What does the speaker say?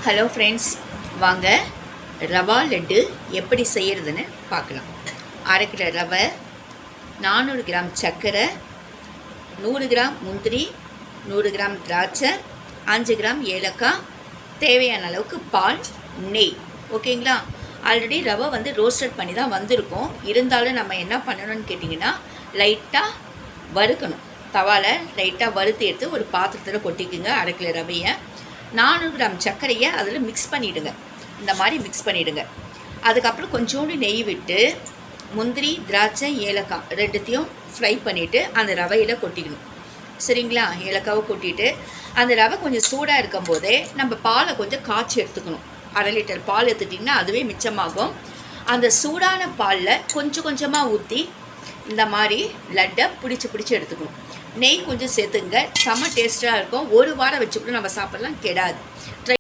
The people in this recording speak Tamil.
ஹலோ ஃப்ரெண்ட்ஸ், வாங்க ரவா லட்டு எப்படி செய்கிறதுன்னு பார்க்கலாம். அரை கிலோ ரவை, 400 கிராம் சர்க்கரை, 100 கிராம் முந்திரி, 100 கிராம் திராட்சை, 5 கிராம் ஏலக்காய், தேவையான அளவுக்கு பால், நெய். ஓகேங்களா? ஆல்ரெடி ரவை ரோஸ்டட் பண்ணி தான் வந்திருக்கோம். இருந்தாலும் நம்ம என்ன பண்ணணும்னு கேட்டிங்கன்னா, லைட்டாக வறுக்கணும். தவாவில் லைட்டாக வறுத்து எடுத்து ஒரு பாத்திரத்தில் கொட்டிக்குங்க. அரை கிலோ ரவையை, 400 கிராம் சர்க்கரையை அதில் மிக்ஸ் பண்ணிவிடுங்க. இந்த மாதிரி மிக்ஸ் பண்ணிவிடுங்க. அதுக்கப்புறம் கொஞ்சோண்டு நெய் விட்டு முந்திரி, திராட்சை, ஏலக்காய் ரெண்டுத்தையும் ஃப்ரை பண்ணிவிட்டு அந்த ரவையில் கொட்டிக்கணும். சரிங்களா? ஏலக்காவை கொட்டிட்டு அந்த ரவை கொஞ்சம் சூடாக இருக்கும் போதே நம்ம பாலை கொஞ்சம் காய்ச்சி எடுத்துக்கணும். 1/2 லிட்டர் பால் எடுத்துட்டிங்கன்னா அதுவே மிச்சமாகும். அந்த சூடான பாலில் கொஞ்சம் கொஞ்சமாக ஊற்றி இந்த மாதிரி லட்டை பிடிச்சி எடுத்துக்கணும். நெய் கொஞ்சம் சேர்த்துங்க. செம்ம டேஸ்ட்டாக இருக்கும். ஒரு வாரம் வச்சு கூட நம்ம சாப்பிட்லாம், கெடாது.